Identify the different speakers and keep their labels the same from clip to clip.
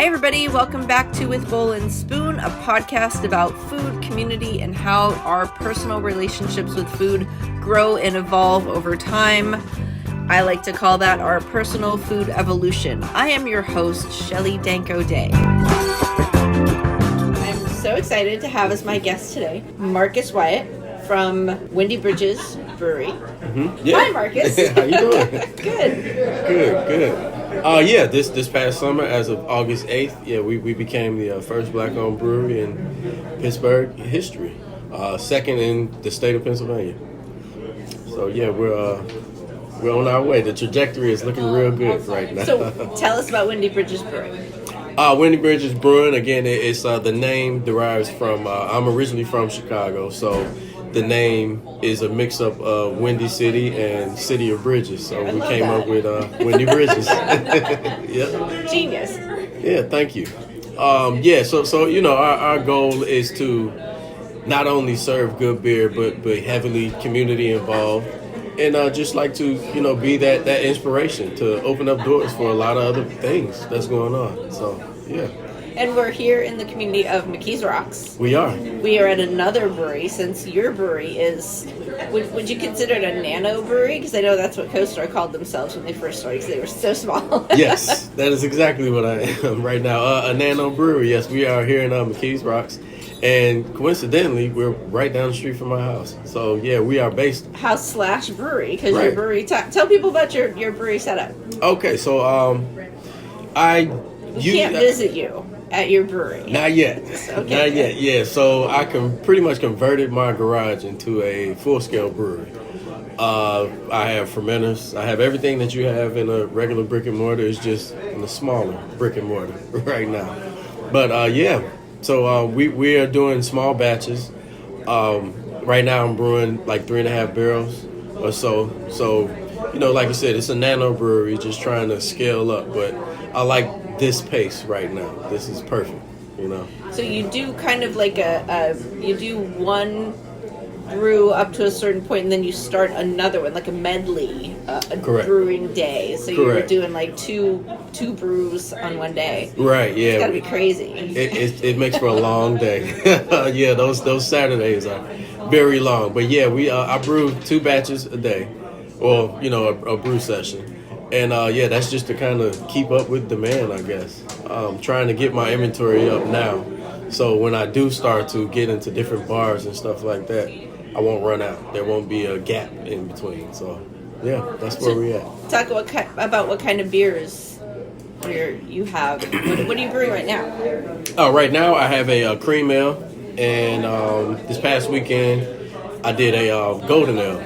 Speaker 1: Hi, everybody. Welcome back to With Bowl and Spoon, a podcast about food, community, and how our personal relationships with food grow and evolve over time. I like to call that our personal food evolution. I am your host, Shelly Danko Day. I'm so excited to have as my guest today, Marcus Wyatt from Windy Bridges Brewery.
Speaker 2: Mm-hmm. Yeah.
Speaker 1: Hi, Marcus.
Speaker 2: How you doing?
Speaker 1: Good.
Speaker 2: This past summer, as of August 8th, we became the first black-owned brewery in Pittsburgh history, second in the state of Pennsylvania. So we're on our way. The trajectory is looking real good right now.
Speaker 1: So tell us about Windy Bridges Brewing.
Speaker 2: Windy Bridges Brewing, again, it's the name derives from, I'm originally from Chicago, so the name is a mix-up of Windy City and City of Bridges. So we came up with Windy Bridges. Yep.
Speaker 1: Genius.
Speaker 2: Yeah, thank you. So our goal is to not only serve good beer, but heavily community involved. And just like to, be that inspiration to open up doors for a lot of other things that's going on. So, yeah.
Speaker 1: And we're here in the community of McKees Rocks.
Speaker 2: We are.
Speaker 1: We are at another brewery, since your brewery is, would you consider it a nano brewery? Because I know that's what CoStar called themselves when they first started, because they were so small.
Speaker 2: Yes, that is exactly what I am right now. A nano brewery. Yes, we are here in McKees Rocks. And coincidentally, we're right down the street from my house. So, yeah, we are based...
Speaker 1: House/brewery, because
Speaker 2: right.
Speaker 1: Your brewery... Tell people about your brewery setup.
Speaker 2: Okay, so
Speaker 1: We can't visit you at your brewery.
Speaker 2: Not yet.
Speaker 1: Okay.
Speaker 2: Not yet, yeah. So I pretty much converted my garage into a full-scale brewery. I have fermenters. I have everything that you have in a regular brick and mortar. It's just in a smaller brick and mortar right now. But, So we are doing small batches. Right now I'm brewing like 3.5 barrels or so. So, like you said, it's a nano brewery, just trying to scale up. But I like this pace right now. This is perfect,
Speaker 1: So you do kind of like you do one brew up to a certain point, and then you start another one, like a medley, a brewing day. So you were doing like two brews on one day.
Speaker 2: Right, yeah.
Speaker 1: It's got to be crazy.
Speaker 2: It makes for a long day. Yeah, those Saturdays are very long. But yeah, I brew 2 batches a day, or a brew session. And that's just to kind of keep up with demand, I guess. Trying to get my inventory up now, so when I do start to get into different bars and stuff like that, I won't run out. There won't be a gap in between. So, yeah, that's where we're at.
Speaker 1: Talk about what kind of beers you have. What are you brewing right now?
Speaker 2: Right now I have a cream ale, and this past weekend I did a golden ale.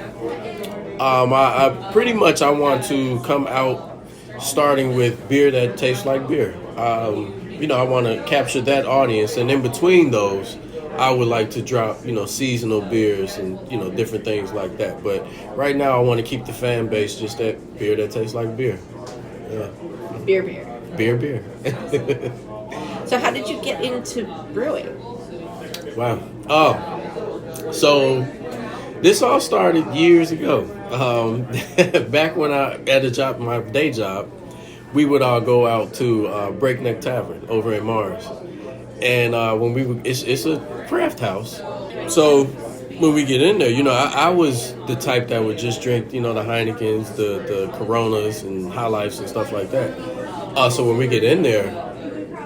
Speaker 2: I pretty much want to come out starting with beer that tastes like beer. I want to capture that audience, and in between those, I would like to drop, seasonal beers and, different things like that. But right now I want to keep the fan base just that beer that tastes like beer. Yeah. Beer.
Speaker 1: So how did you get into brewing?
Speaker 2: Wow. So this all started years ago. Back when I had my day job, we would all go out to Breakneck Tavern over in Mars. And it's a craft house. So when we get in there, I was the type that would just drink, the Heinekens, the Coronas and High Lifes and stuff like that. So when we get in there,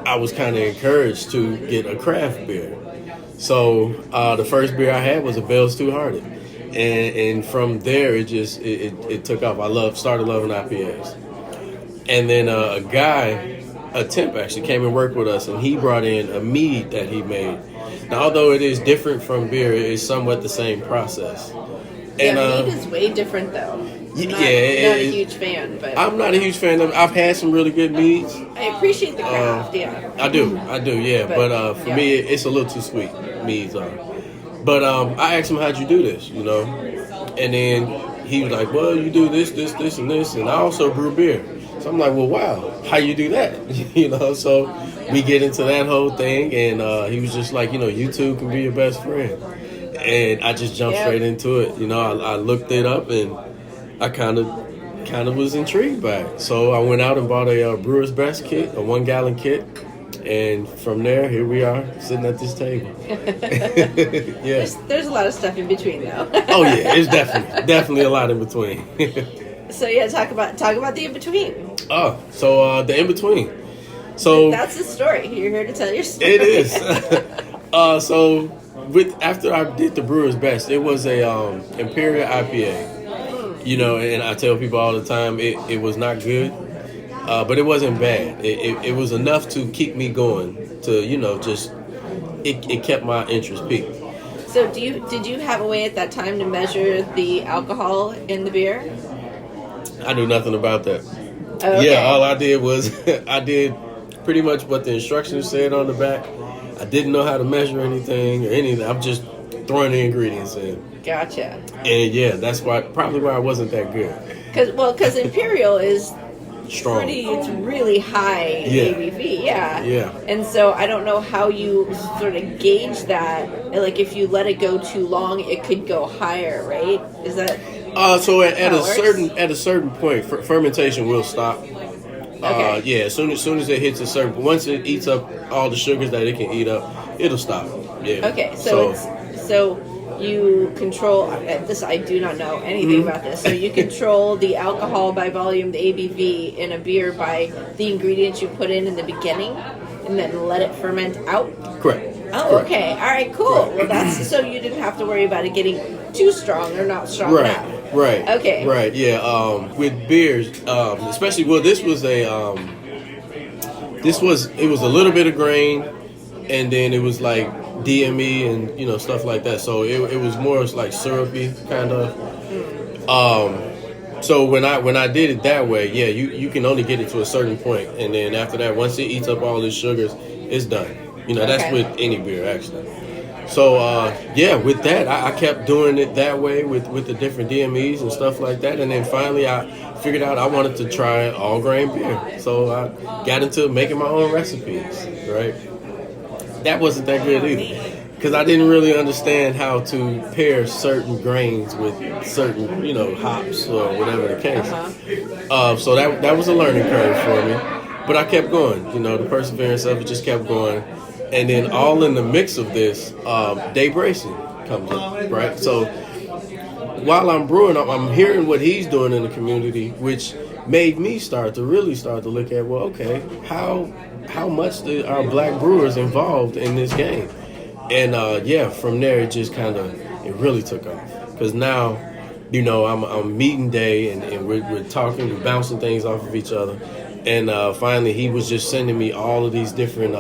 Speaker 2: I was kind of encouraged to get a craft beer. So the first beer I had was a Bell's Two Hearted. And from there, it took off. Started loving IPAs. And then a temp actually came and worked with us, and he brought in a mead that he made. Now, although it is different from beer, it is somewhat the same process.
Speaker 1: And mead is way different, though. I'm not a huge fan, but
Speaker 2: I'm not a huge fan of. I've had some really good meads.
Speaker 1: I appreciate the craft. Yeah,
Speaker 2: I do. Yeah. But for me, it's a little too sweet. Meads are. But I asked him, "How'd you do this?" And then he was like, "Well, you do this, and this, and I also brew beer." So I'm like, "Well, wow, how you do that?" So we get into that whole thing, and he was just like, "You two can be your best friend." And I just jumped straight into it. I looked it up, and I kind of was intrigued by it. So I went out and bought a brewer's best kit, a 1-gallon kit, And from there, here we are sitting at this table. Yeah.
Speaker 1: There's a lot of stuff in between, though.
Speaker 2: Oh yeah, it's definitely a lot in between.
Speaker 1: So yeah, talk about the in between.
Speaker 2: So the in between. So
Speaker 1: that's the story. You're here to tell your story.
Speaker 2: It is. So after I did the Brewer's Best, it was a imperial IPA. You know, and I tell people all the time it was not good, but it wasn't bad. It was enough to keep me going. To just it kept my interest peaked.
Speaker 1: So did you have a way at that time to measure the alcohol in the beer?
Speaker 2: I knew nothing about that.
Speaker 1: Oh, okay.
Speaker 2: Yeah, all I did was I did pretty much what the instructions said on the back. I didn't know how to measure anything or anything. I'm just throwing the ingredients in.
Speaker 1: Gotcha.
Speaker 2: And yeah, that's probably why I wasn't that good.
Speaker 1: Because imperial is
Speaker 2: strong.
Speaker 1: It's really high ABV. Yeah.
Speaker 2: Yeah.
Speaker 1: And so I don't know how you sort of gauge that. Like if you let it go too long, it could go higher, right? Is that?
Speaker 2: So at a certain point, fermentation will stop.
Speaker 1: Okay.
Speaker 2: Yeah, as soon as it hits a certain, once it eats up all the sugars that it can eat up, it'll stop. Yeah.
Speaker 1: Okay, so you control this. I do not know anything about this. So you control the alcohol by volume, the ABV in a beer by the ingredients you put in the beginning, and then let it ferment out.
Speaker 2: Correct.
Speaker 1: Oh,
Speaker 2: Correct.
Speaker 1: okay. All right, cool. Well, that's so you didn't have to worry about it getting too strong or not strong enough.
Speaker 2: Right.
Speaker 1: Okay.
Speaker 2: Right. Yeah. With beers, especially this was a it was a little bit of grain, and then it was like DME and stuff like that. So it was more like syrupy kind of. So when I did it that way, yeah, you can only get it to a certain point, and then after that, once it eats up all the sugars, it's done. That's with any beer actually. So, with that, I kept doing it that way with the different DMEs and stuff like that. And then finally, I figured out I wanted to try all grain beer. So I got into making my own recipes, right? That wasn't that good either. Because I didn't really understand how to pair certain grains with certain, hops or whatever the case. So that was a learning curve for me. But I kept going. The perseverance of it just kept going. And then all in the mix of this, day bracing comes up, right? So while I'm brewing, I'm hearing what he's doing in the community, which made me start to look at, well, okay, how much are black brewers involved in this game? And from there it just it really took off. Because now, I'm meeting day and we're talking, we're bouncing things off of each other. And finally he was just sending me all of these different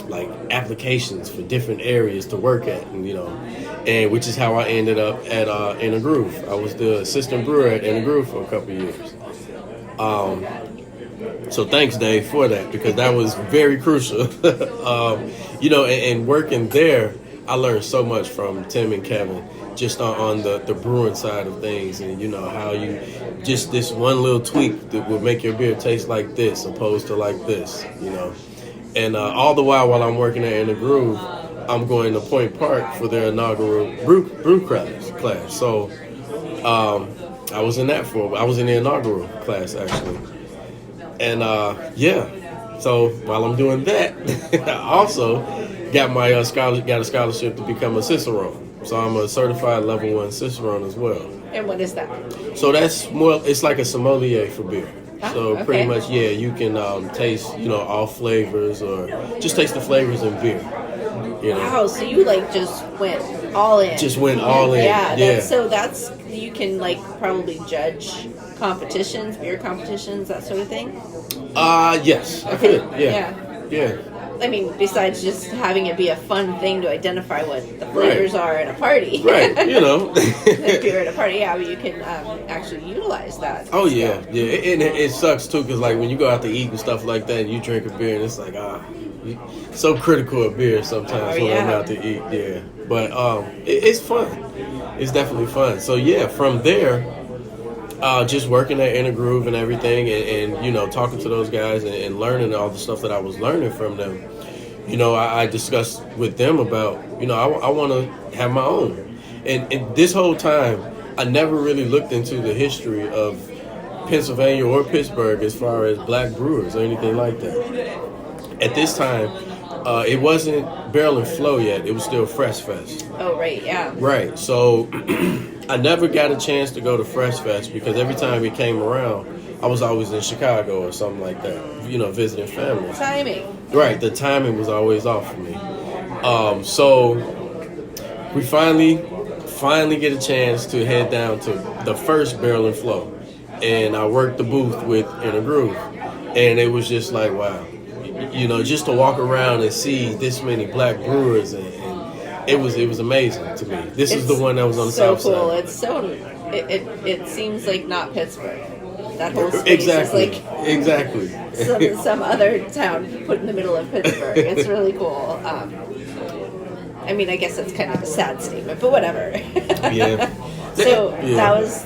Speaker 2: like applications for different areas to work at, and which is how I ended up at In a Groove. I was the assistant brewer at In a Groove for a couple of years. So thanks, Dave, for that, because that was very crucial. And working there, I learned so much from Tim and Kevin, just on the brewing side of things, and how you just this one little tweak that will make your beer taste like this opposed to like this, And all the while I'm working at In a Groove, I'm going to Point Park for their inaugural brew class. So I was in the inaugural class actually. And so while I'm doing that, I also got a scholarship to become a Cicerone. So I'm a certified level 1 Cicerone as well.
Speaker 1: And what is that?
Speaker 2: So that's it's like a sommelier for beer. So pretty much, you can taste, all flavors or just taste the flavors in beer.
Speaker 1: Wow, so you just went all in.
Speaker 2: Just went all in.
Speaker 1: Yeah. You can probably judge competitions, beer competitions, that sort of thing.
Speaker 2: Yes, I could. Yeah.
Speaker 1: I mean, besides just having it be a fun thing to identify what the flavors are at a party.
Speaker 2: Right,
Speaker 1: Beer at a party, but you can actually utilize that.
Speaker 2: Oh, yeah. And it sucks, too, because, when you go out to eat and stuff like that, and you drink a beer, and it's like, so critical of beer sometimes when I'm out to eat, yeah. But it's fun. It's definitely fun. So, from there, just working at In a Groove and everything, and talking to those guys and learning all the stuff that I was learning from them, I discussed with them about, I want to have my own. And this whole time, I never really looked into the history of Pennsylvania or Pittsburgh as far as black brewers or anything like that. at this time, it wasn't Barrel and Flow yet. It was still Fresh Fest.
Speaker 1: Oh, right, yeah.
Speaker 2: Right. So I never got a chance to go to Fresh Fest because every time it came around, I was always in Chicago or something like that, visiting family.
Speaker 1: Timing.
Speaker 2: Right. The timing was always off for me. So we finally get a chance to head down to the first Barrel and Flow. And I worked the booth with In a Groove. And it was just like, wow. Just to walk around and see this many black brewers, and it was amazing to me. This is the one that was on the south
Speaker 1: side.
Speaker 2: It's so
Speaker 1: cool. It's it seems like not Pittsburgh. That whole space is like
Speaker 2: exactly
Speaker 1: some other town put in the middle of Pittsburgh. It's really cool. I mean, I guess that's kind of a sad statement, but whatever.
Speaker 2: Yeah.
Speaker 1: So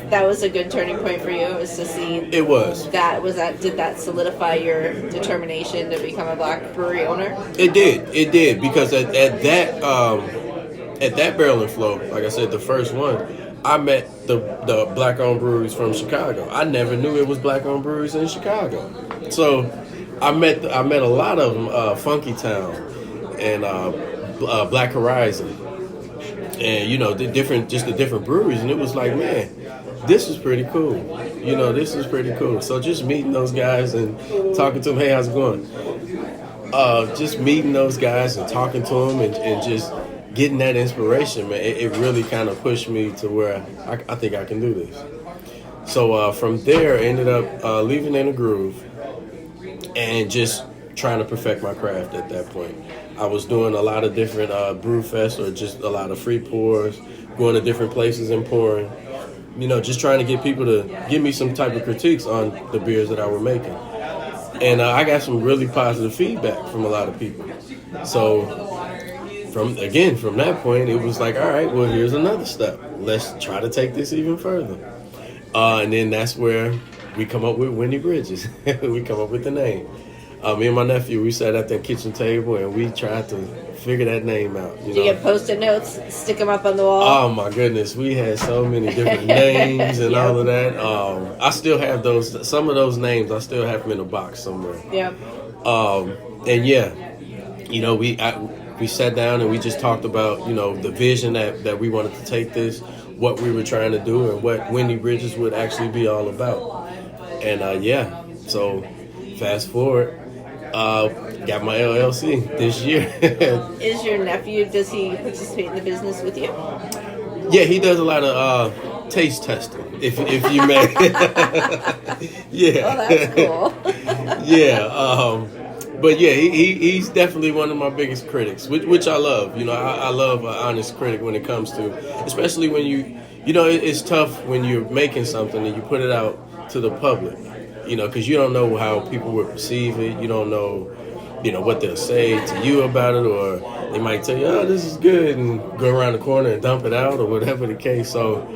Speaker 1: that was a good turning point for you. It was to see.
Speaker 2: It was.
Speaker 1: Did that solidify your determination to become a black brewery owner?
Speaker 2: It did because at that Barrel and Flow, like I said, the first one, I met the black owned breweries from Chicago. I never knew it was black owned breweries in Chicago. So I met a lot of them, Funky Town and Black Horizon. And the different breweries, and it was like, man, this is pretty cool. This is pretty cool. So just meeting those guys and talking to them, hey, how's it going? Just meeting those guys and talking to them and just getting that inspiration, man. It really kind of pushed me to where I think I can do this. So from there, I ended up leaving In a Groove and just trying to perfect my craft at that point. I was doing a lot of different brew fest or just a lot of free pours, going to different places and pouring. Just trying to get people to give me some type of critiques on the beers that I were making. And I got some really positive feedback from a lot of people. So from that point, it was like, all right, well, here's another step. Let's try to take this even further. And then that's where we come up with Windy Bridges. We come up with the name. Me and my nephew, we sat at that kitchen table and we tried to figure that name out.
Speaker 1: Did you get Post-it notes, stick them up on the wall?
Speaker 2: Oh my goodness, we had so many different names and all of that. I still have some of those names. I still have them in a box somewhere.
Speaker 1: Yeah.
Speaker 2: And yeah, we sat down and we just talked about the vision that we wanted to take this, what we were trying to do, and what Windy Bridges would actually be all about. And so fast forward. Got my LLC this year.
Speaker 1: Is your nephew, does he participate in the business with you?
Speaker 2: Yeah, he does a lot of taste testing, if you may. Yeah.
Speaker 1: Oh, that's cool.
Speaker 2: Yeah. But yeah, he's definitely one of my biggest critics, which I love. I love an honest critic when it comes to, especially when it's tough when you're making something and you put it out to the public. Because you don't know how people would perceive it. You don't know, what they'll say to you about it, or they might tell you, oh, this is good, and go around the corner and dump it out, or whatever the case. So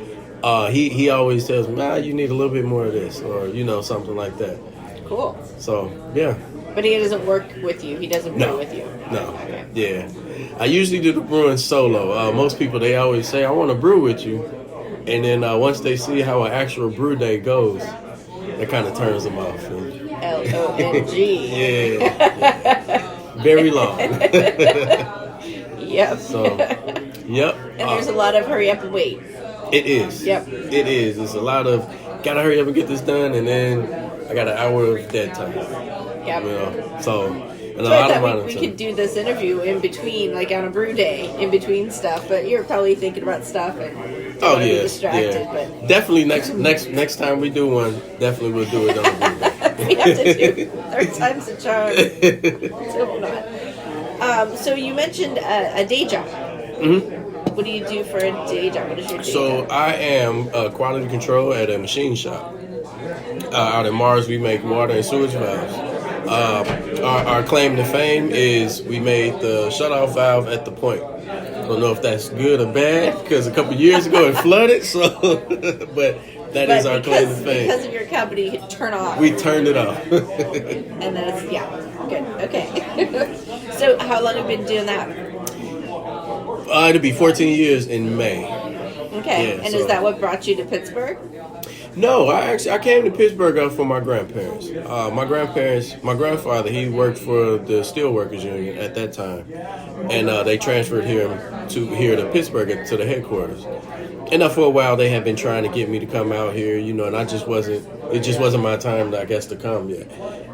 Speaker 2: he always tells me, you need a little bit more of this, or, something like that.
Speaker 1: Cool.
Speaker 2: So, yeah.
Speaker 1: But he doesn't work with you. He doesn't brew with you.
Speaker 2: No.
Speaker 1: Okay.
Speaker 2: Yeah. I usually do the brewing solo. Most people, they always say, I want to brew with you. And then once they see how an actual brew day goes, that kind of turns them off.
Speaker 1: LONG.
Speaker 2: Yeah. Very long.
Speaker 1: Yep.
Speaker 2: So, yep.
Speaker 1: And there's a lot of hurry up and wait.
Speaker 2: It is.
Speaker 1: Yep.
Speaker 2: It is. It's a lot of, gotta hurry up and get this done, and then I got an hour of dead time.
Speaker 1: Yep.
Speaker 2: So, and
Speaker 1: So I thought we could do this interview in between, like on a brew day, in between stuff. But you're probably thinking about stuff and don't want to be distracted.
Speaker 2: Yeah.
Speaker 1: But
Speaker 2: definitely next time we do one, definitely we'll do it on a brew day.
Speaker 1: We have to do third time's a charm. Let's hope not. So you mentioned a day job.
Speaker 2: Mm-hmm.
Speaker 1: What do you do for a day job? What is your day job?
Speaker 2: So I am quality control at a machine shop. Out in Mars, we make water and sewage valves. Our claim to fame is we made the shutoff valve at the point. I don't know if that's good or bad because a couple years ago it flooded. So, but that is our claim to fame.
Speaker 1: Because of your company, you turn off.
Speaker 2: We turned it off.
Speaker 1: And then it's good. Okay. So how long have you been doing that?
Speaker 2: It'll be 14 years in May.
Speaker 1: Okay.
Speaker 2: Yeah,
Speaker 1: and is that what brought you to Pittsburgh?
Speaker 2: No, I came to Pittsburgh for my grandparents. My grandfather, he worked for the Steelworkers Union at that time, and they transferred here to Pittsburgh to the headquarters. And for a while, they had been trying to get me to come out here, and it just wasn't my time, I guess, to come yet.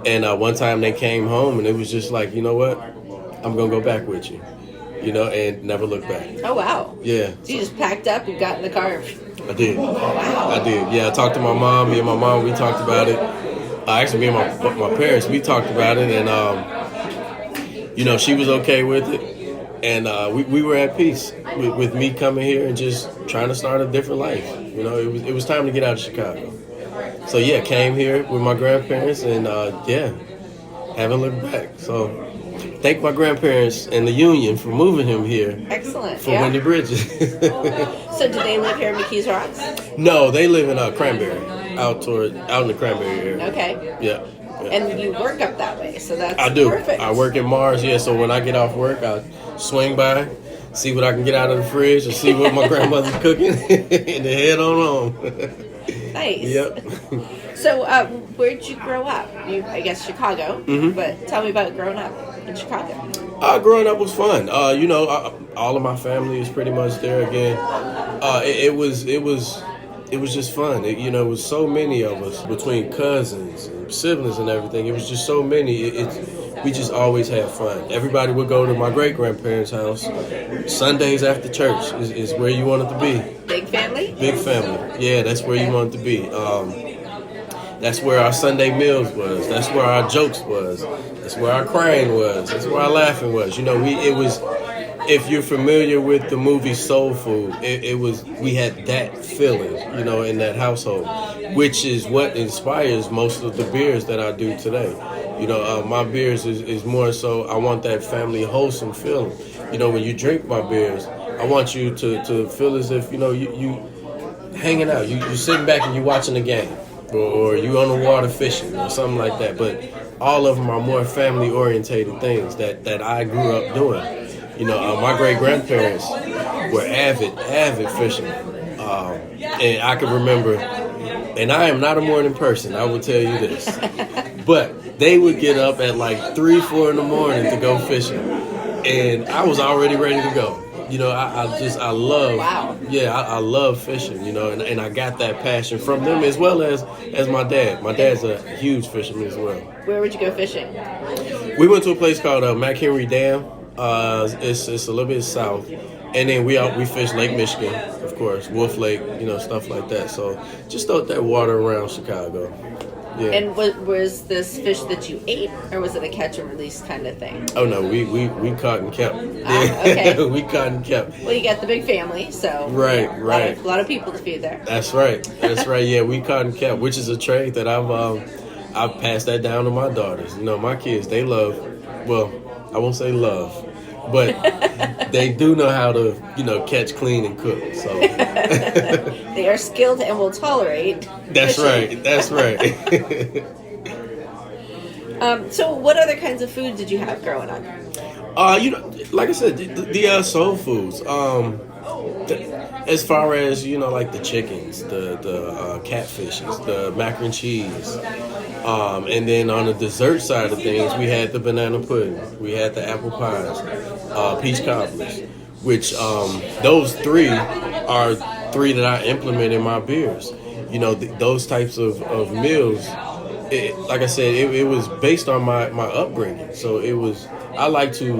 Speaker 2: And one time they came home, and it was just like, you know what, I'm gonna go back with you, and never look back.
Speaker 1: Oh wow!
Speaker 2: Yeah.
Speaker 1: So you just packed up and got in the car.
Speaker 2: I did.
Speaker 1: Wow.
Speaker 2: I did. Yeah, I talked to my mom. Me and my mom, we talked about it. Actually, me and my parents, we talked about it, and she was okay with it, and we were at peace with me coming here and just trying to start a different life. It was time to get out of Chicago. So yeah, came here with my grandparents, and haven't looked back. So thank my grandparents and the union for moving him here.
Speaker 1: Excellent.
Speaker 2: For Windy Bridges.
Speaker 1: So do they live here in McKees Rocks?
Speaker 2: No, they live in Cranberry, out in the Cranberry area.
Speaker 1: Okay.
Speaker 2: Yeah.
Speaker 1: And you work up that way, so that's
Speaker 2: I do.
Speaker 1: Perfect.
Speaker 2: I work in Mars, so when I get off work, I swing by, see what I can get out of the fridge, or see what my grandmother's cooking, and then head on home.
Speaker 1: Nice.
Speaker 2: Yep.
Speaker 1: So where'd you grow up? I guess Chicago, but tell me about growing up in Chicago.
Speaker 2: Growing up was fun. All of my family is pretty much there again. It was just fun. It was so many of us between cousins and siblings and everything. It was just so many. We just always had fun. Everybody would go to my great-grandparents' house. Sundays after church is where you wanted to be.
Speaker 1: Big family?
Speaker 2: Big family. Yeah, that's where you wanted to be. That's where our Sunday meals was. That's where our jokes was. That's where our crying was. That's where our laughing was. It was. If you're familiar with the movie Soul Food, we had that feeling, in that household, which is what inspires most of the beers that I do today. My beers is more so I want that family wholesome feeling. When you drink my beers, I want you to feel as if, you hanging out, you sitting back and you watching the game, or you on the water fishing or something like that. But all of them are more family orientated things that I grew up doing. My great-grandparents were avid fishermen. And I can remember, and I am not a morning person, I will tell you this, but they would get up at like 3, 4 in the morning to go fishing. And I was already ready to go. I love fishing, and I got that passion from them as well as my dad. My dad's a huge fisherman as well.
Speaker 1: Where would you go fishing?
Speaker 2: We went to a place called McHenry Dam. It's a little bit south, and then we fish Lake Michigan, of course, Wolf Lake, stuff like that. So just throw that water around Chicago. Yeah.
Speaker 1: And was this fish that you ate, or was it a catch and release kind of thing?
Speaker 2: Oh no, we caught and kept.
Speaker 1: Okay.
Speaker 2: We caught and kept.
Speaker 1: Well, you got the big family, so
Speaker 2: right.
Speaker 1: A lot of people to feed there.
Speaker 2: That's right. Yeah, we caught and kept, which is a trade that I've passed that down to my daughters. My kids, they love. Well, I won't say love, but they do know how to, catch, clean, and cook. So
Speaker 1: they are skilled and will tolerate.
Speaker 2: That's
Speaker 1: fishing.
Speaker 2: right. That's right.
Speaker 1: So, what other kinds of food did you have growing up?
Speaker 2: Like I said, the soul foods. As far as like the chickens, the catfishes, the mac and cheese, and then on the dessert side of things, we had the banana pudding, we had the apple pies, peach cobblers, which those 3 are 3 that I implement in my beers. Those types of meals. Like I said, it was based on my upbringing. So I like to,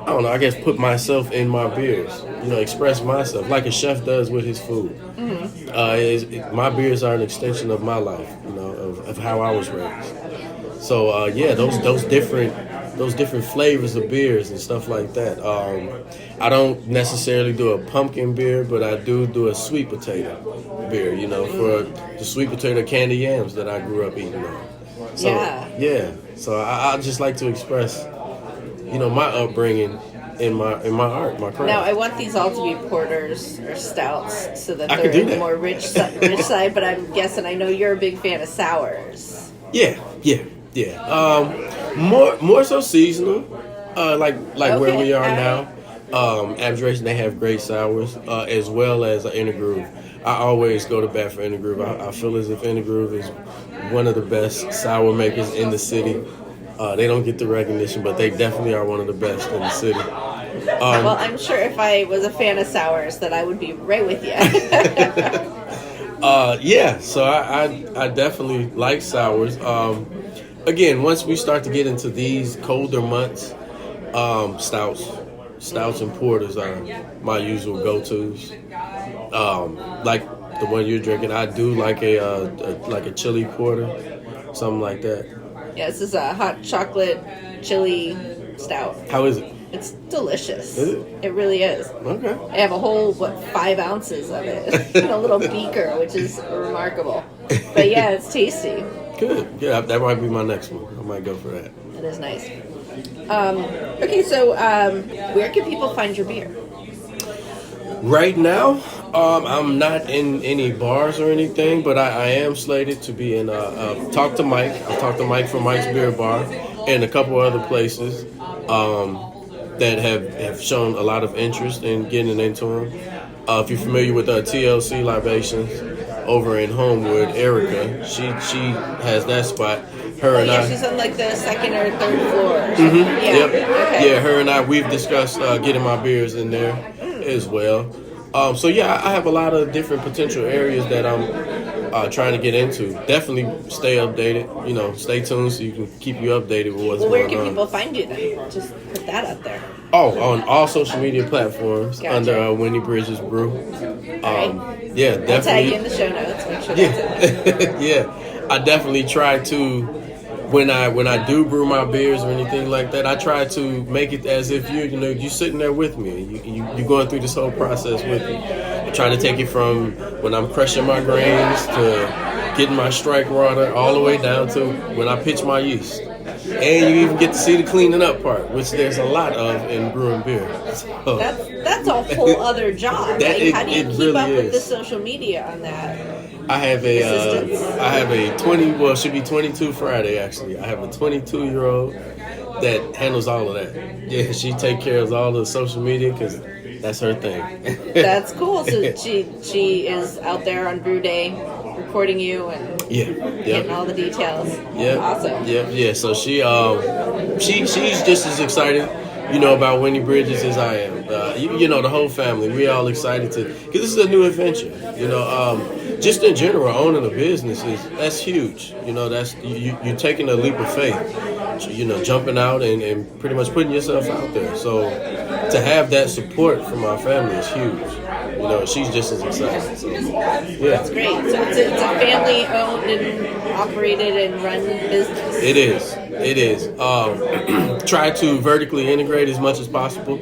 Speaker 2: I don't know, I guess put myself in my beers, express myself like a chef does with his food. Mm-hmm. My beers are an extension of my life, of how I was raised. So those different flavors of beers and stuff like that. I don't necessarily do a pumpkin beer, but I do a sweet potato beer, for the sweet potato candy yams that I grew up eating on. So, So I just like to express, my upbringing in my art, my craft.
Speaker 1: Now, I want these all to be porters or stouts so that
Speaker 2: I
Speaker 1: they're
Speaker 2: can do
Speaker 1: in the
Speaker 2: that.
Speaker 1: more rich side, but I'm guessing, I know you're a big fan of sours.
Speaker 2: Yeah. More so seasonal, like where we are now. Abjuration, they have great sours, as well as Inner Groove. I always go to bat for Inner Groove. I feel as if Inner Groove is one of the best sour makers in the city. They don't get the recognition, but they definitely are one of the best in the city.
Speaker 1: Well, I'm sure if I was a fan of sours that I would be right with you.
Speaker 2: Yeah, so I definitely like sours. Again, once we start to get into these colder months, stouts and porters are my usual go-tos. Like the one you're drinking, I do like a chili porter, something like that.
Speaker 1: Yeah, this is a hot chocolate chili stout.
Speaker 2: How is it?
Speaker 1: It's delicious.
Speaker 2: Is it?
Speaker 1: It really is.
Speaker 2: Okay.
Speaker 1: I have a whole 5 ounces of it in a little beaker, which is remarkable. But yeah, it's tasty.
Speaker 2: Good. Yeah, that might be my next one. I might go for that.
Speaker 1: It is nice. Okay, so where can people find your beer?
Speaker 2: Right now, I'm not in any bars or anything, but I am slated to be in Talk to Mike. I've talked to Mike from Mike's Beer Bar and a couple other places that have shown a lot of interest in getting into them. If you're familiar with TLC Libations over in Homewood, Erica, she has that spot. Her and I.
Speaker 1: She's on like the second or third floor.
Speaker 2: Mm-hmm.
Speaker 1: Yeah.
Speaker 2: Yep.
Speaker 1: Okay.
Speaker 2: Yeah, her and I, we've discussed getting my beers in there as well. So yeah, I have a lot of different potential areas that I'm trying to get into. Definitely stay updated. Stay tuned so you can keep you updated with what's going on.
Speaker 1: Where can people find you then? Just put that out there.
Speaker 2: Oh, on all social media platforms.
Speaker 1: Gotcha.
Speaker 2: Under Windy Bridges Brew.
Speaker 1: Right.
Speaker 2: Yeah, definitely.
Speaker 1: I'll tag you in the show notes. Make sure that's in there.
Speaker 2: Yeah, I definitely try to. When I do brew my beers or anything like that, I try to make it as if you're sitting there with me. You're going through this whole process with me. I'm trying to take it from when I'm crushing my grains to getting my strike water all the way down to when I pitch my yeast. And you even get to see the cleaning up part, which there's a lot of in brewing beer. So,
Speaker 1: that's a whole other job. How do you keep
Speaker 2: really
Speaker 1: up with the
Speaker 2: is.
Speaker 1: social media on that?
Speaker 2: I have a 20. Well, it should be 22 Friday actually. I have a 22-year-old that handles all of that. Yeah, she takes care of all the social media because that's her thing.
Speaker 1: That's cool. So she is out there on brew day, recording you and getting all the details.
Speaker 2: Yeah,
Speaker 1: awesome.
Speaker 2: Yeah. So she's just as excited, about Windy Bridges as I am. The whole family. We all excited because this is a new adventure. Just in general, owning a business that's huge. That's you're taking a leap of faith. Jumping out and pretty much putting yourself out there. So to have that support from our family is huge. She's just as excited. So, yeah.
Speaker 1: That's great. So it's a family-owned and operated and run business.
Speaker 2: It is. Try to vertically integrate as much as possible.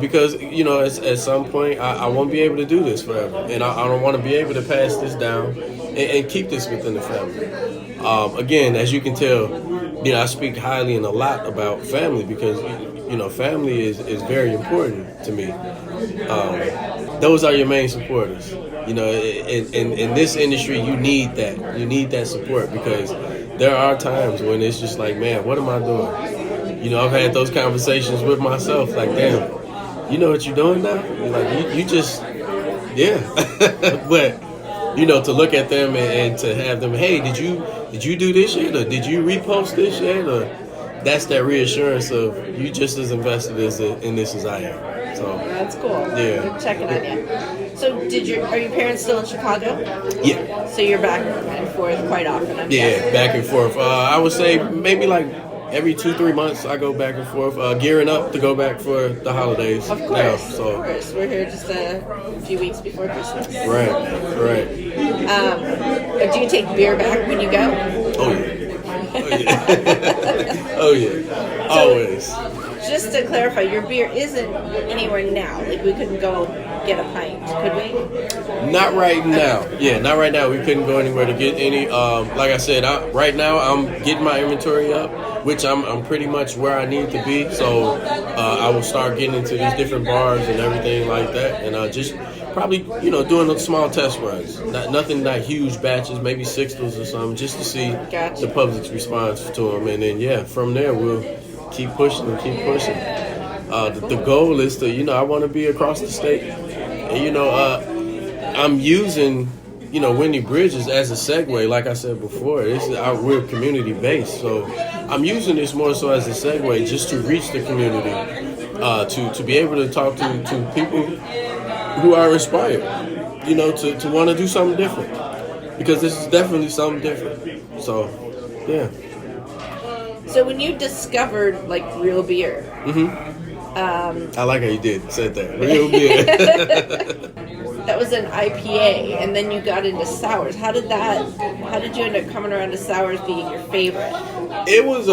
Speaker 2: Because, at some point, I won't be able to do this forever. And I don't want to be able to pass this down and keep this within the family. Again, as you can tell, I speak highly and a lot about family because, family is very important to me. Those are your main supporters. In this industry, you need that. You need that support because there are times when it's just like, man, what am I doing? I've had those conversations with myself like, damn, you know what you're doing now? Like, you just, yeah. But, to look at them and to have them, hey, did you do this yet? Or did you repost this yet? Or that's that reassurance of you just as invested in this as I am. So
Speaker 1: that's cool.
Speaker 2: Yeah.
Speaker 1: Good checking on you. So are your parents still in Chicago?
Speaker 2: Yeah.
Speaker 1: So you're back and forth quite often, I'm guessing.
Speaker 2: Back and forth. I would say maybe like every 2-3 months I go back and forth, gearing up to go back for the holidays.
Speaker 1: Of course,
Speaker 2: now,
Speaker 1: of course. We're here just a few weeks before Christmas.
Speaker 2: Right.
Speaker 1: Do you take beer back when you go?
Speaker 2: Oh yeah. Oh yeah. Always.
Speaker 1: Just to clarify, your beer isn't anywhere now. Like, we couldn't go get a pint, could we?
Speaker 2: Not right now. Yeah, not right now. We couldn't go anywhere to get any. Like I said, right now I'm getting my inventory up, which I'm pretty much where I need to be. So I will start getting into these different bars and everything like that, and just probably doing small test runs. Not huge batches, maybe sixtels or something, just to see the public's response to them, and then from there we'll keep pushing. The goal is to, I want to be across the state. And, I'm using, Windy Bridges as a segue. Like I said before, we're community based. So I'm using this more so as a segue just to reach the community, to be able to talk to people who are inspired, to want to do something different. Because this is definitely something different. So, yeah.
Speaker 1: So when you discovered, real beer...
Speaker 2: I like how you said that. Real beer.
Speaker 1: That was an IPA, and then you got into sours. How did you end up coming around to sours being your favorite?
Speaker 2: It was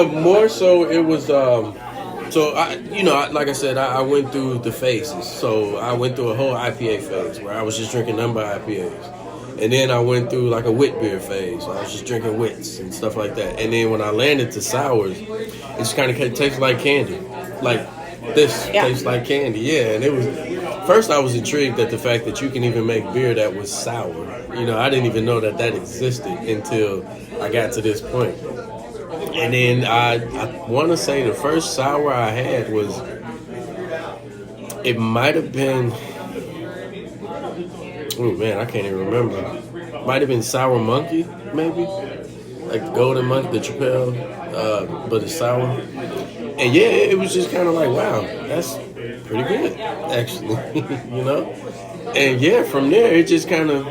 Speaker 2: like I said, I went through the phases. So I went through a whole IPA phase where I was just drinking number IPAs. And then I went through like a wit beer phase. I was just drinking wits and stuff like that. And then when I landed to sours, it just kind of tastes like candy. Like this tastes like candy. Yeah, and it was... First, I was intrigued at the fact that you can even make beer that was sour. I didn't even know that existed until I got to this point. And then I want to say the first sour I had was... It might have been... Oh, man, I can't even remember. Might have been Sour Monkey, maybe? Like the Golden Monkey, the Tripel, but it's sour. And yeah, it was just kind of like, wow, that's pretty good, actually, And yeah, from there, it just kind of...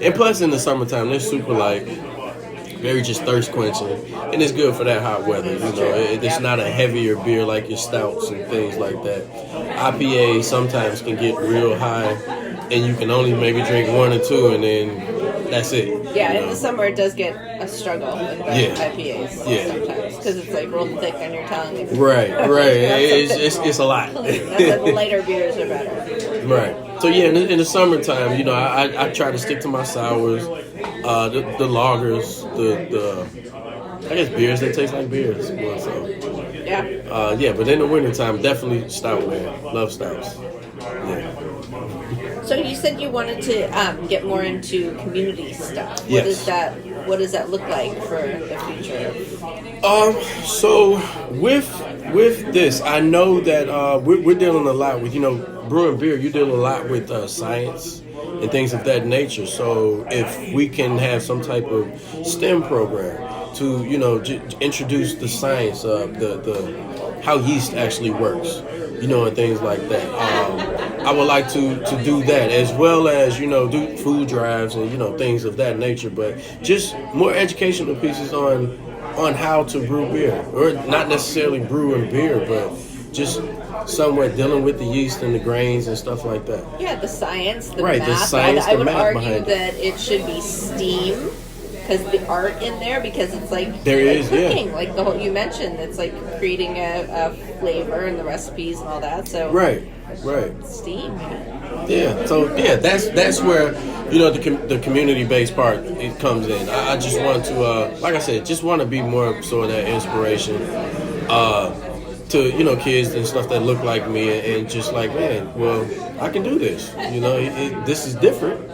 Speaker 2: And plus, in the summertime, they're super, very just thirst quenching. And it's good for that hot weather, It's not a heavier beer like your stouts and things like that. IPA sometimes can get real high, and you can only maybe drink one or two, and then that's it.
Speaker 1: Yeah, in the summer it does get a struggle with the IPAs sometimes because it's real thick on your tongue.
Speaker 2: Right. It's a lot.
Speaker 1: That's why the lighter beers are better.
Speaker 2: Right. So yeah, in the summertime, I try to stick to my sours, the lagers, the I guess beers that taste like beers. So. Yeah. But in the wintertime, definitely stout, man. Love stouts. Yeah.
Speaker 1: So you said you wanted to get more into community stuff.
Speaker 2: Yes.
Speaker 1: What does that look like for the future?
Speaker 2: So with this, I know that we're dealing a lot with brewing beer. You deal a lot with science and things of that nature. So if we can have some type of STEM program to introduce the science of the how yeast actually works, and things like that. I would like to do that, as well as do food drives and things of that nature. But just more educational pieces on how to brew beer, or not necessarily brewing beer, but just somewhat dealing with the yeast and the grains and stuff like that.
Speaker 1: Yeah, the science, the
Speaker 2: math.
Speaker 1: The
Speaker 2: science,
Speaker 1: I would
Speaker 2: math
Speaker 1: argue that it should be steam. Because the art in there, because it's cooking, the whole you mentioned, it's creating a flavor and the recipes and all that. So
Speaker 2: right,
Speaker 1: steam.
Speaker 2: Yeah. So yeah, that's where the community based part it comes in. I just want to, like I said, just want to be more sort of that inspiration to kids and stuff that look like me, and just man, well, I can do this. This is different,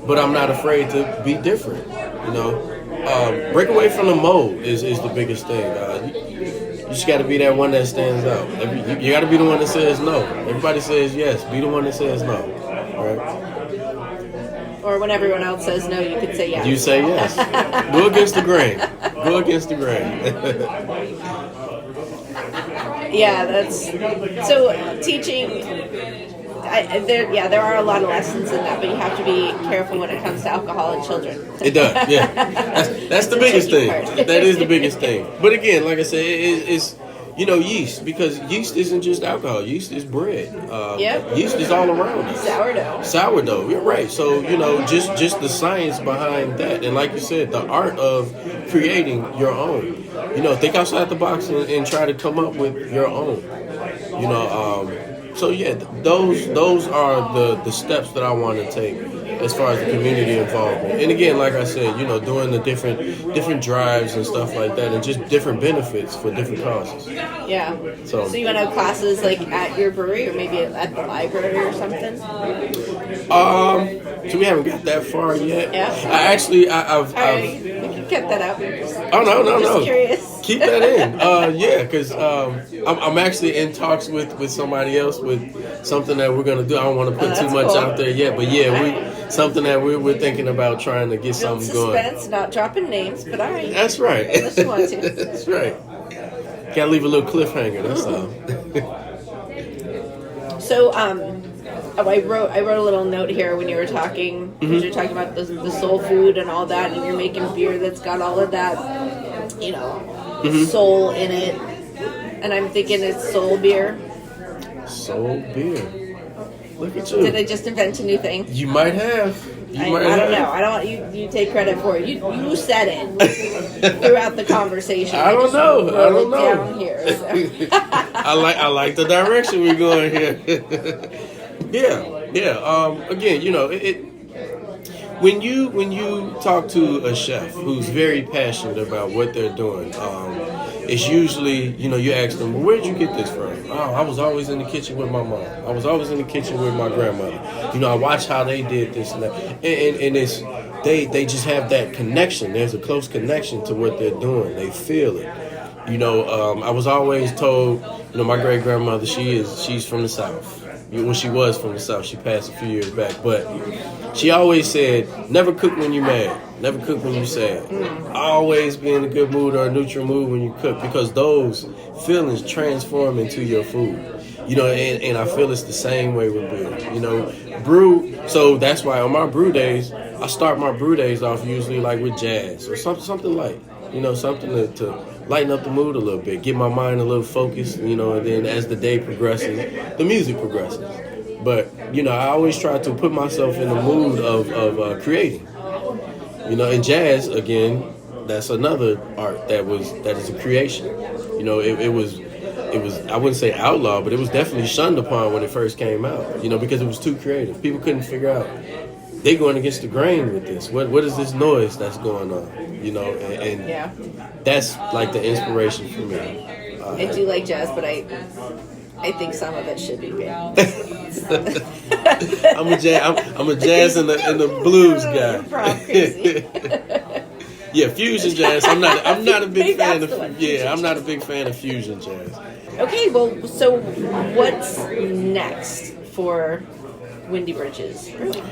Speaker 2: but I'm not afraid to be different. Break away from the mold is the biggest thing. You just got to be that one that stands out. You got to be the one that says no. Everybody says yes. Be the one that says no. All right?
Speaker 1: Or when everyone else says no, you could say yes.
Speaker 2: You say yes. Go against the grain. Go against the grain.
Speaker 1: Yeah, that's... So, teaching... there are a lot of lessons in that, but you have to be careful when it comes to alcohol and children.
Speaker 2: It does, yeah. That's the biggest thing. That is the biggest thing. But again, like I said, it's yeast, because yeast isn't just alcohol. Yeast is bread. Yeast is all around us. Sourdough. You're right. So just the science behind that, and like you said, the art of creating your own. Think outside the box and try to come up with your own. So yeah, those are the steps that I want to take as far as the community involvement. And again, like I said, doing the different drives and stuff like that, and just different benefits for different causes.
Speaker 1: Yeah. So you want to have classes at your brewery, or maybe at the library or something?
Speaker 2: So we haven't got that far yet.
Speaker 1: Yeah.
Speaker 2: I've
Speaker 1: we can cut that out.
Speaker 2: Oh no.
Speaker 1: Just curious.
Speaker 2: Keep that in. Yeah, because I'm actually in talks with somebody else with something that we're gonna do. I don't want to put too much out there yet, but yeah, something that we're thinking about trying to get something going.
Speaker 1: Suspense, not dropping names, but all right.
Speaker 2: That's right.
Speaker 1: Unless you want to.
Speaker 2: That's right. Gotta leave a little cliffhanger. That's all.
Speaker 1: So, I wrote a little note here when you were talking. Because you're talking about the soul food and all that, and you're making beer that's got all of that, soul in it. And I'm thinking it's soul beer.
Speaker 2: Soul beer. Look at you.
Speaker 1: Did I just invent a new thing?
Speaker 2: You might have.
Speaker 1: I don't know. I don't want you take credit for it. You said it throughout the conversation.
Speaker 2: I don't know.
Speaker 1: Down here, so.
Speaker 2: I like the direction we're going here. Yeah. Again, when you talk to a chef who's very passionate about what they're doing, it's usually, you ask them, well, where'd you get this from? Oh, I was always in the kitchen with my mom. I was always in the kitchen with my grandmother. I watched how they did this and that. And it's, they just have that connection. There's a close connection to what they're doing. They feel it. I was always told, my great grandmother, she's from the South. Well, she was from the South. She passed a few years back. But she always said, never cook when you're mad. Never cook when you're sad. Always be in a good mood or a neutral mood when you cook, because those feelings transform into your food. And I feel it's the same way with beer. Brew. So that's why on my brew days, I start my brew days off usually like with jazz or something light. Something to lighten up the mood a little bit, get my mind a little focused, and then as the day progresses, the music progresses. But, I always try to put myself in the mood of creating. And jazz, again, that's another art that is a creation. It was I wouldn't say outlaw, but it was definitely shunned upon when it first came out, because it was too creative. People couldn't figure out, they going against the grain with this. What is this noise that's going on? And
Speaker 1: yeah.
Speaker 2: That's like the inspiration for me.
Speaker 1: I do like jazz, but I think some of it should be banned.
Speaker 2: I'm a jazz and the blues guy.
Speaker 1: Crazy.
Speaker 2: Yeah, fusion jazz. I'm not a big fan of. Yeah, I'm not a big fan of fusion jazz.
Speaker 1: Okay, well, so what's next for Windy Bridges Brewing?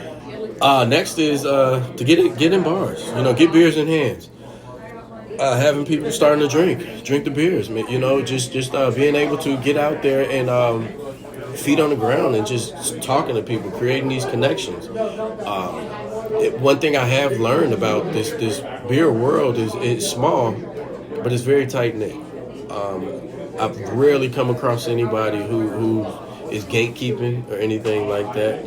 Speaker 2: Next is to get in bars. Get beers in hands. Having people starting to drink the beers. Just being able to get out there and feet on the ground and just talking to people, creating these connections. One thing I have learned about this beer world is it's small, but it's very tight knit. I've rarely come across anybody who is gatekeeping or anything like that.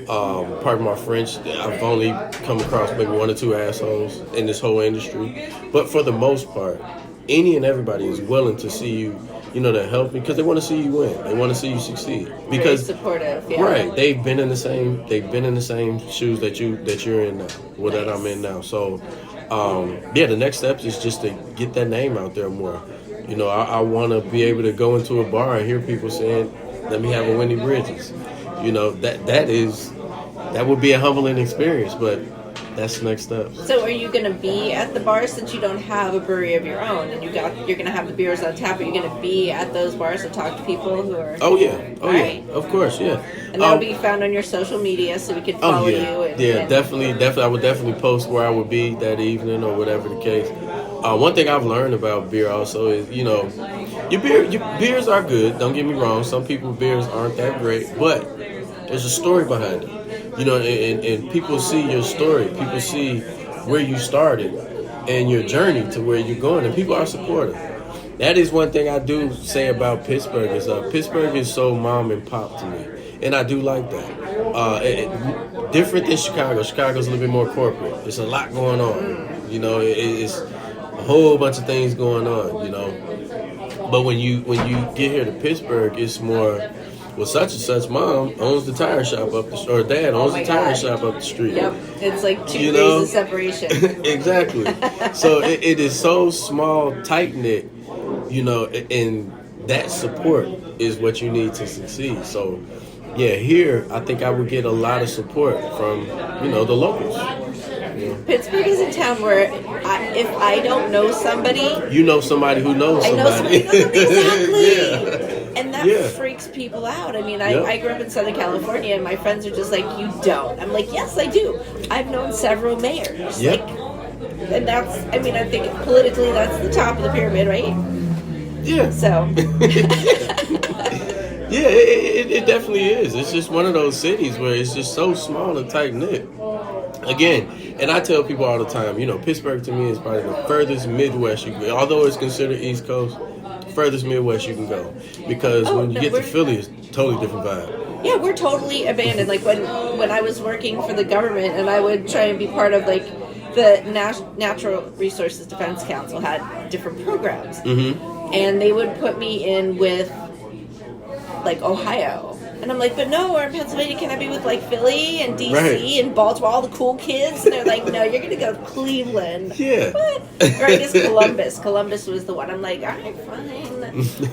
Speaker 2: Pardon my French, I've only come across maybe one or two assholes in this whole industry. But for the most part, any and everybody is willing to see you, to help me, because they want to see you win. They want to see you succeed. Because
Speaker 1: very supportive, yeah.
Speaker 2: Right, they've been in the same shoes that you're in now, or that I'm in now. So, the next step is just to get that name out there more. I want to be able to go into a bar and hear people saying, "Let me have a Windy Bridges." That would be a humbling experience, but that's the next step.
Speaker 1: So are you going to be at the bars, since you don't have a brewery of your own, and you're going to have the beers on tap? Are you going to be at those bars and talk to people who are?
Speaker 2: Oh yeah,
Speaker 1: right.
Speaker 2: Of course, yeah.
Speaker 1: And that'll be found on your social media, so we can follow you.
Speaker 2: Definitely. I would definitely post where I would be that evening or whatever the case. One thing I've learned about beer also is, your beers are good. Don't get me wrong. Some people's beers aren't that great, but there's a story behind it. And people see your story. People see where you started and your journey to where you're going, and people are supportive. That is one thing I do say about Pittsburgh is Pittsburgh is so mom and pop to me, and I do like that. Different than Chicago. Chicago's a little bit more corporate. There's a lot going on. It's a whole bunch of things going on. But when you get here to Pittsburgh, it's more. Well, such and such mom owns the tire shop up the street, or dad owns the tire shop up the street.
Speaker 1: Yep, it's like 2 days of separation.
Speaker 2: Exactly. So it is so small, tight knit, and that support is what you need to succeed. So, here I think I would get a lot of support from the locals.
Speaker 1: Pittsburgh is a town where if I don't know somebody,
Speaker 2: you know somebody who knows somebody.
Speaker 1: I know somebody who knows somebody. Exactly.
Speaker 2: Yeah.
Speaker 1: And that freaks people out. I mean, I grew up in Southern California, and my friends are just like, you don't. I'm like, yes, I do. I've known several mayors.
Speaker 2: Yep.
Speaker 1: And that's, I mean, I think politically that's the top of the pyramid, right?
Speaker 2: Yeah.
Speaker 1: So.
Speaker 2: Yeah, it definitely is. It's just one of those cities where it's just so small and tight-knit. Again, and I tell people all the time, Pittsburgh to me is probably the furthest Midwest you can go. Although it's considered East Coast, furthest Midwest you can go. Because when you get to Philly, it's a totally different vibe.
Speaker 1: Yeah, we're totally abandoned. Like when I was working for the government and I would try and be part of like the Natural Resources Defense Council had different programs. Mm-hmm. And they would put me in with like Ohio. And I'm like, but no, we're in Pennsylvania. Can I be with like Philly and DC and Baltimore, all the cool kids? And they're like, no, you're going to go to Cleveland.
Speaker 2: Yeah.
Speaker 1: What? Or I guess Columbus. Columbus was the one. I'm like, all right, fine.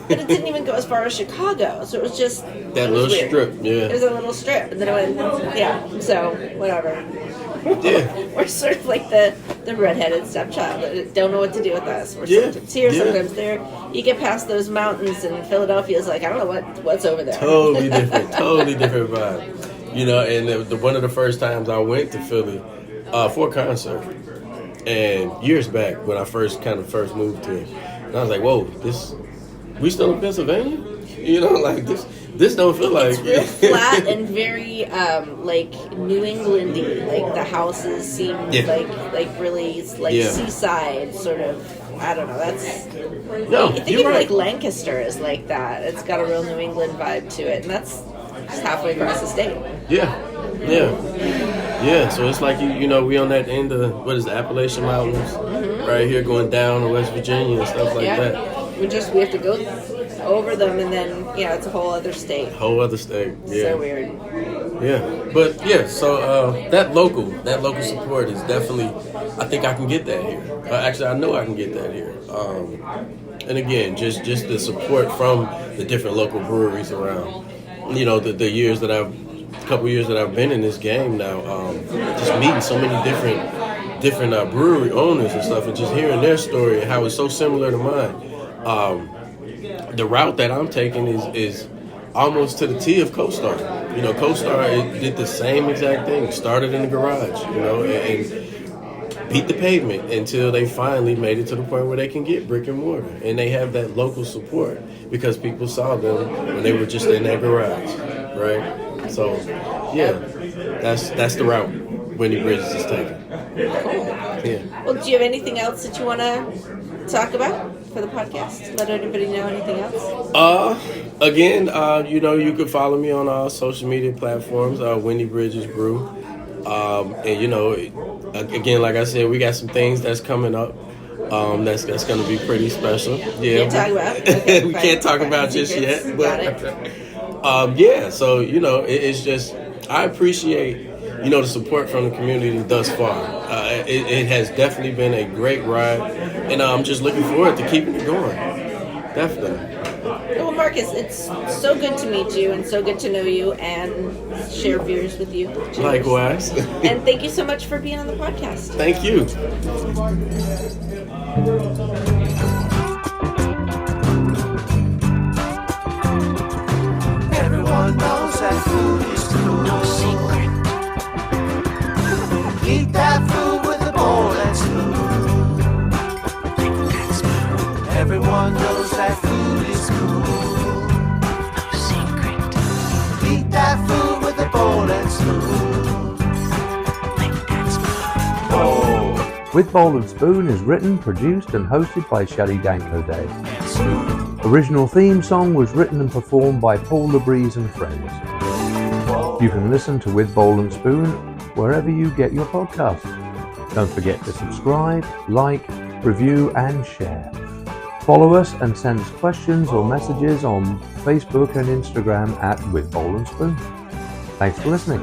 Speaker 1: But it didn't even go as far as Chicago. So it was just
Speaker 2: that little
Speaker 1: weird.
Speaker 2: strip. Yeah.
Speaker 1: It was a little strip. And then I went, so whatever.
Speaker 2: Yeah.
Speaker 1: We're sort of like the redheaded stepchild that don't know what to do with us. We're sometimes here, sometimes there. You get past those mountains, and Philadelphia is like, I don't know what's over there.
Speaker 2: Totally different vibe. And one of the first times I went to Philly for a concert, and years back when I first moved here, and I was like, whoa, we still in Pennsylvania? Like this don't feel like...
Speaker 1: It's real flat and very, like, New Englandy. Like, the houses seem like really, seaside, sort of. I don't know. That's...
Speaker 2: No,
Speaker 1: I think even, like, Lancaster is like that. It's got a real New England vibe to it. And that's just halfway across the state.
Speaker 2: Yeah. So it's like, we on that end of, what is it, Appalachian Mountains? Mm-hmm. Right here going down to West Virginia and stuff like that.
Speaker 1: We have to go over them, and then it's a whole other state.
Speaker 2: Yeah.
Speaker 1: So weird.
Speaker 2: Yeah, but so that local support is definitely, I think I can get that here. Actually, I know I can get that here. And again, just the support from the different local breweries around. The couple years that I've been in this game now, just meeting so many different brewery owners and stuff, and just hearing their story and how it's so similar to mine. The route that I'm taking is almost to the T of CoStar. CoStar did the same exact thing. Started in the garage, and beat the pavement until they finally made it to the point where they can get brick and mortar. And they have that local support because people saw them when they were just in that garage, right? So, that's the route Windy Bridges is taking.
Speaker 1: Cool.
Speaker 2: Yeah.
Speaker 1: Well, do you have anything else that you want to talk about for the podcast? Let anybody know anything else?
Speaker 2: Again, you can follow me on all social media platforms, Windy Bridges Brew. And again, like I said, we got some things that's coming up. That's going to be pretty special. Yeah.
Speaker 1: Can't talk about. Okay,
Speaker 2: we can't talk about just yet. But, so it's just I appreciate the support from the community thus far. It has definitely been a great ride, and I'm just looking forward to keeping it going. Definitely.
Speaker 1: Well, Marcus, it's so good to meet you and so good to know you and share beers with you. Cheers.
Speaker 2: Likewise.
Speaker 1: And thank you so much for being on the podcast.
Speaker 2: Thank you.
Speaker 3: Everyone knows that food is cool. No secret. Eat that food with a bowl and spoon. Everyone knows that food is cool. No secret. Eat that food with a bowl and spoon. Bowl.
Speaker 4: With Bowl and Spoon is written, produced and hosted by Shelly Day. Original theme song was written and performed by Paul LeBreeze and friends. You can listen to With Bowl and Spoon wherever you get your podcasts. Don't forget to subscribe, like, review and share. Follow us and send us questions or messages on Facebook and Instagram at With Bowl and Spoon. Thanks for listening.